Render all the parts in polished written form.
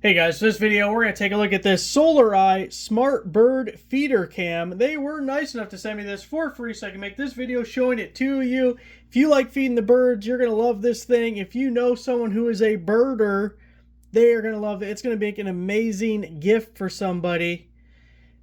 Hey guys, this video we're going to take a look at this Solareye Smart Bird Feeder Cam. They were nice enough to send me this for free so I can make this video showing it to you. If you like feeding the birds, you're going to love this thing. If you know someone who is a birder, they are going to love it. It's going to make an amazing gift for somebody.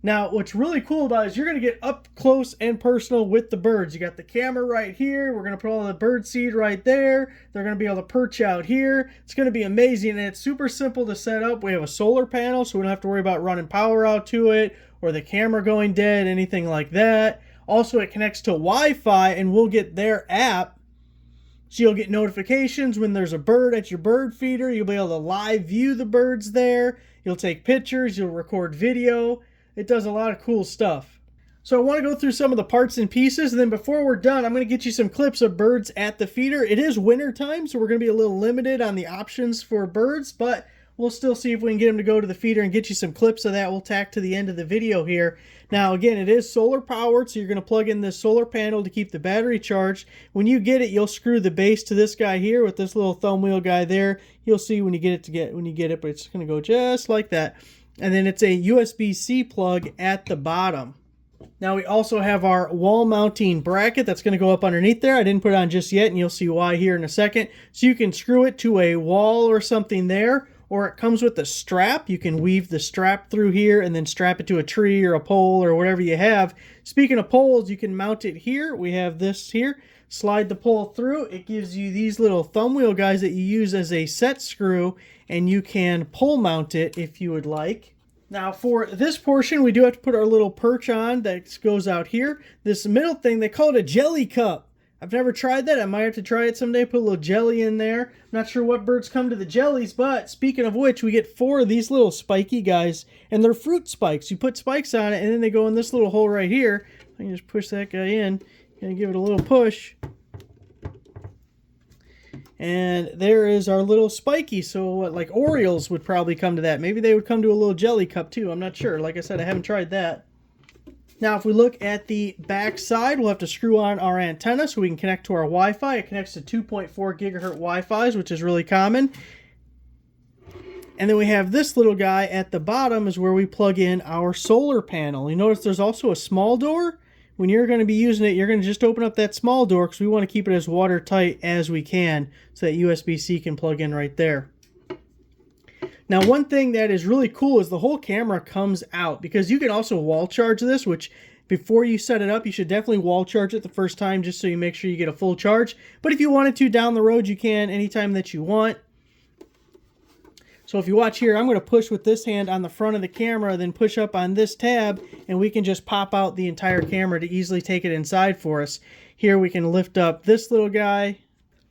Now, what's really cool about it is you're going to get up close and personal with the birds. You got the camera right here. We're going to put all the bird seed right there. They're going to be able to perch out here. It's going to be amazing, and it's super simple to set up. We have a solar panel, so we don't have to worry about running power out to it or the camera going dead, anything like that. Also, it connects to Wi-Fi, and we'll get their app. So you'll get notifications when there's a bird at your bird feeder. You'll be able to live view the birds there. You'll take pictures. You'll record video. It does a lot of cool stuff. So I want to go through some of the parts and pieces, and then before we're done, I'm going to get you some clips of birds at the feeder. It is winter time, so we're going to be a little limited on the options for birds, but we'll still see if we can get them to go to the feeder and get you some clips of that. We'll tack to the end of the video here. Now, again, it is solar powered, so you're going to plug in this solar panel to keep the battery charged. When you get it, you'll screw the base to this guy here with this little thumb wheel guy there. You'll see when you get it, but it's going to go just like that. And then it's a USB-C plug at the bottom. Now we also have our wall mounting bracket that's going to go up underneath there. I didn't put it on just yet, and you'll see why here in a second. So you can screw it to a wall or something there, or it comes with a strap. You can weave the strap through here and then strap it to a tree or a pole or whatever you have. Speaking of poles, you can mount it here. We have this here. Slide the pole through. It gives you these little thumb wheel guys that you use as a set screw, and you can pole mount it if you would like. Now for this portion, we do have to put our little perch on that goes out here. This middle thing, they call it a jelly cup. I've never tried that. I might have to try it someday, put a little jelly in there. I'm not sure what birds come to the jellies, but speaking of which, we get 4 of these little spiky guys, and they're fruit spikes. You put spikes on it, and then they go in this little hole right here. I can just push that guy in and give it a little push. And there is our little spiky. So what, like Orioles would probably come to that. Maybe they would come to a little jelly cup too. I'm not sure. Like I said, I haven't tried that. Now, if we look at the back side, we'll have to screw on our antenna so we can connect to our Wi-Fi. It connects to 2.4 gigahertz Wi-Fi's, which is really common. And then we have this little guy at the bottom is where we plug in our solar panel. You notice there's also a small door. When you're going to be using it, you're going to just open up that small door because we want to keep it as watertight as we can so that USB-C can plug in right there. Now, one thing that is really cool is the whole camera comes out because you can also wall charge this, which before you set it up, you should definitely wall charge it the first time just so you make sure you get a full charge. But if you wanted to down the road, you can anytime that you want. So if you watch here, I'm going to push with this hand on the front of the camera, then push up on this tab, and we can just pop out the entire camera to easily take it inside for us. Here we can lift up this little guy,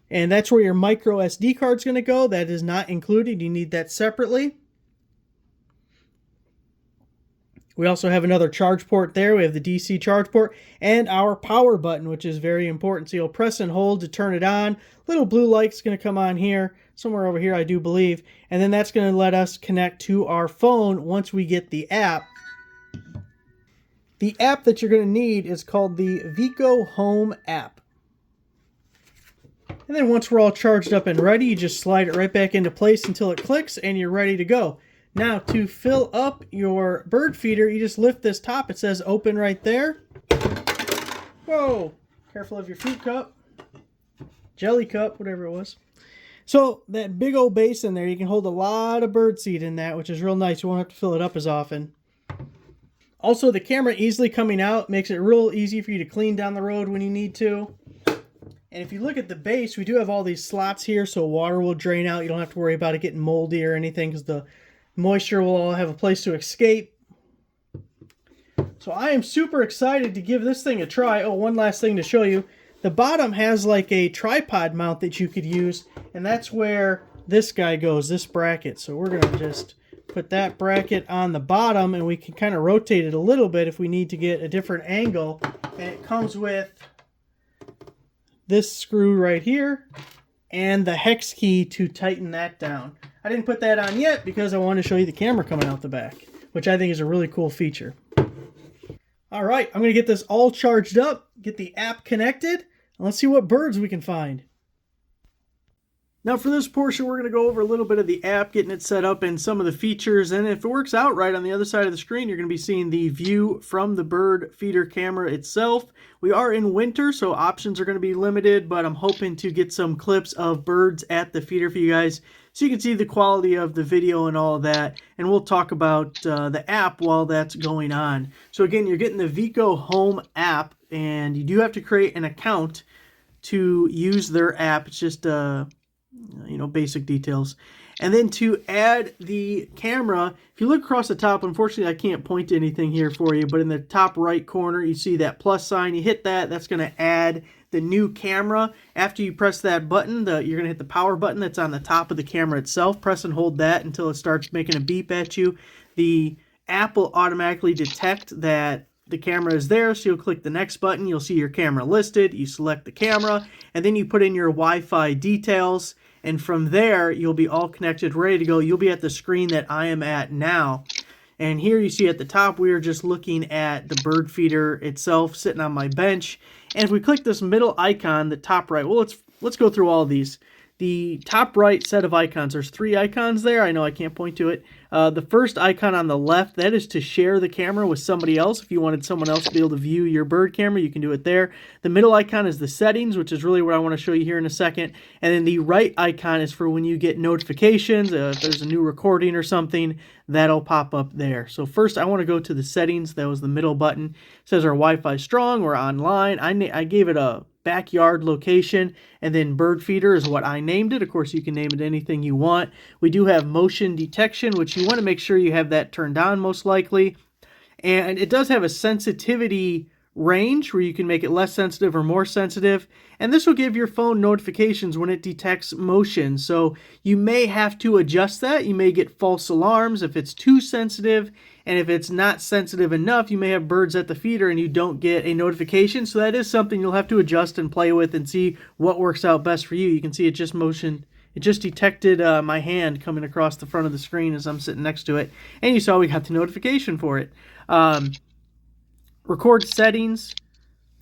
and that's where your micro SD card is going to go. That is not included. You need that separately. We also have another charge port there. We have the DC charge port and our power button, which is very important. So you'll press and hold to turn it on. Little blue light's going to come on here, somewhere over here, I do believe. And then that's going to let us connect to our phone once we get the app. The app that you're going to need is called the Vico Home app. And then once we're all charged up and ready, you just slide it right back into place until it clicks and you're ready to go. Now, to fill up your bird feeder, you just lift this top. It says open right there. Whoa! Careful of your fruit cup. Jelly cup, whatever it was. So, that big old basin there, you can hold a lot of bird seed in that, which is real nice. You won't have to fill it up as often. Also, the camera easily coming out makes it real easy for you to clean down the road when you need to. And if you look at the base, we do have all these slots here, so water will drain out. You don't have to worry about it getting moldy or anything because the moisture will all have a place to escape. So I am super excited to give this thing a try. Oh, one last thing to show you. The bottom has like a tripod mount that you could use, and that's where this guy goes, this bracket. So we're going to just put that bracket on the bottom, and we can kind of rotate it a little bit if we need to get a different angle. And it comes with this screw right here and the hex key to tighten that down. I didn't put that on yet because I wanted to show you the camera coming out the back, which I think is a really cool feature. All right, I'm going to get this all charged up, get the app connected, and let's see what birds we can find. Now for this portion, we're going to go over a little bit of the app, getting it set up and some of the features. And if it works out right, on the other side of the screen, you're going to be seeing the view from the bird feeder camera itself. We are in winter, so options are going to be limited, but I'm hoping to get some clips of birds at the feeder for you guys so you can see the quality of the video and all of that. And we'll talk about the app while that's going on. So again, you're getting the Vico Home app, and you do have to create an account to use their app. It's just basic details. And then to add the camera, if you look across the top, unfortunately I can't point to anything here for you, but in the top right corner you see that plus sign. You hit that, that's going to add the new camera. After you press that button, you're going to hit the power button that's on the top of the camera itself. Press and hold that until it starts making a beep at you. The app will automatically detect that the camera is there, so you'll click the next button. You'll see your camera listed. You select the camera, and then you put in your Wi-Fi details. And from there, you'll be all connected, ready to go. You'll be at the screen that I am at now. And here you see at the top, we are just looking at the bird feeder itself sitting on my bench. And if we click this middle icon, the top right, well, let's go through all of these. The top right set of icons, there's 3 icons there. I know I can't point to it. The first icon on the left, that is to share the camera with somebody else. If you wanted someone else to be able to view your bird camera, you can do it there. The middle icon is the settings, which is really what I want to show you here in a second. And then the right icon is for when you get notifications. If there's a new recording or something, that'll pop up there. So first, I want to go to the settings. That was the middle button. It says our Wi-Fi strong. We're online. I gave it a backyard location, and then bird feeder is what I named it. Of course, you can name it anything you want. We do have motion detection, which you want to make sure you have that turned on most likely. And it does have a sensitivity range where you can make it less sensitive or more sensitive. And this will give your phone notifications when it detects motion. So you may have to adjust that. You may get false alarms if it's too sensitive. And if it's not sensitive enough, you may have birds at the feeder and you don't get a notification. So that is something you'll have to adjust and play with and see what works out best for you. You can see it just motion. It just detected my hand coming across the front of the screen as I'm sitting next to it. And you saw we got the notification for it. Record settings.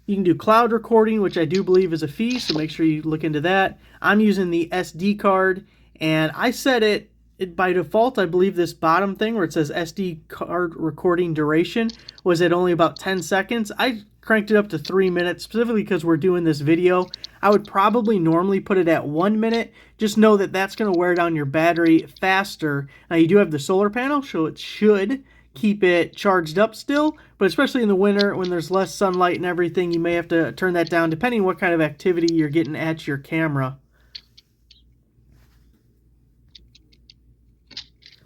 You can do cloud recording, which I do believe is a fee, so make sure you look into that. I'm using the SD card, and I set it by default. I believe this bottom thing where it says SD card recording duration was at only about 10 seconds. I cranked it up to 3 minutes, specifically because we're doing this video. I would probably normally put it at 1 minute. Just know that that's going to wear down your battery faster. Now, you do have the solar panel, so it should keep it charged up still, but especially in the winter when there's less sunlight and everything, you may have to turn that down depending on what kind of activity you're getting at your camera.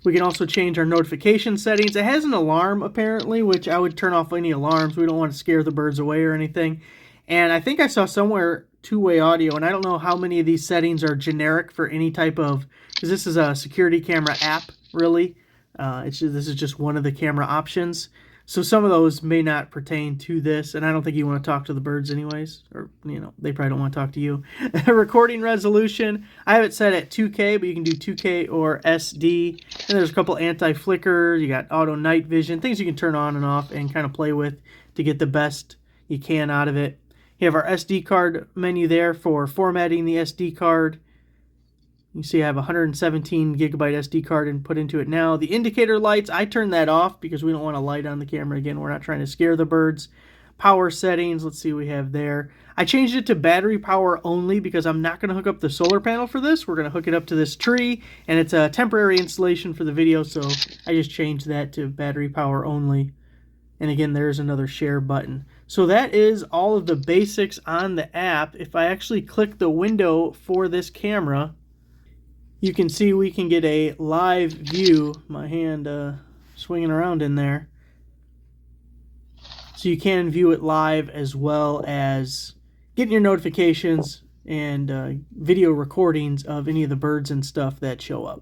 We can also change our notification settings. It has an alarm apparently, which I would turn off any alarms. We don't want to scare the birds away or anything. And I think I saw somewhere two-way audio, and I don't know how many of these settings are generic for any type of, because this is a security camera app really. This is just one of the camera options. So some of those may not pertain to this, and I don't think you want to talk to the birds anyways, or, they probably don't want to talk to you. Recording resolution, I have it set at 2K, but you can do 2K or SD. And there's a couple anti-flicker, you got auto night vision, things you can turn on and off and kind of play with to get the best you can out of it. You have our SD card menu there for formatting the SD card. You see I have a 117 gigabyte SD card and put into it now. The indicator lights, I turned that off because we don't want a light on the camera. Again, we're not trying to scare the birds. Power settings, let's see what we have there. I changed it to battery power only because I'm not going to hook up the solar panel for this. We're going to hook it up to this tree, and it's a temporary installation for the video, so I just changed that to battery power only. And again, there's another share button. So that is all of the basics on the app. If I actually click the window for this camera, you can see we can get a live view. My hand swinging around in there. So you can view it live as well as getting your notifications and video recordings of any of the birds and stuff that show up.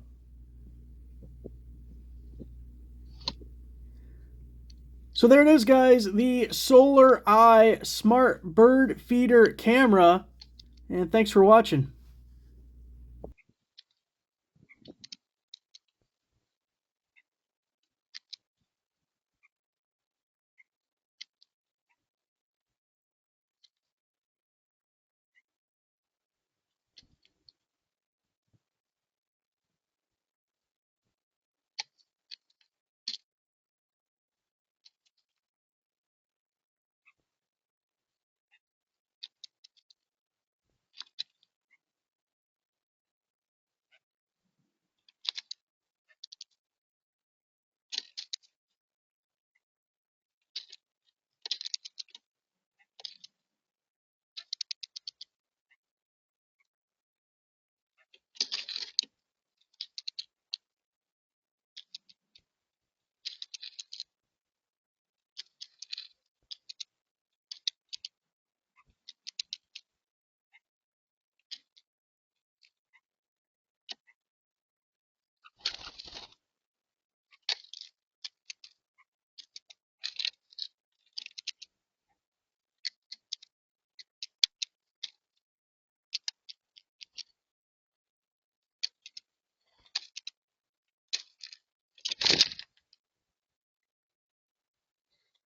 So there it is, guys, the Solareye Smart Bird Feeder camera. And thanks for watching.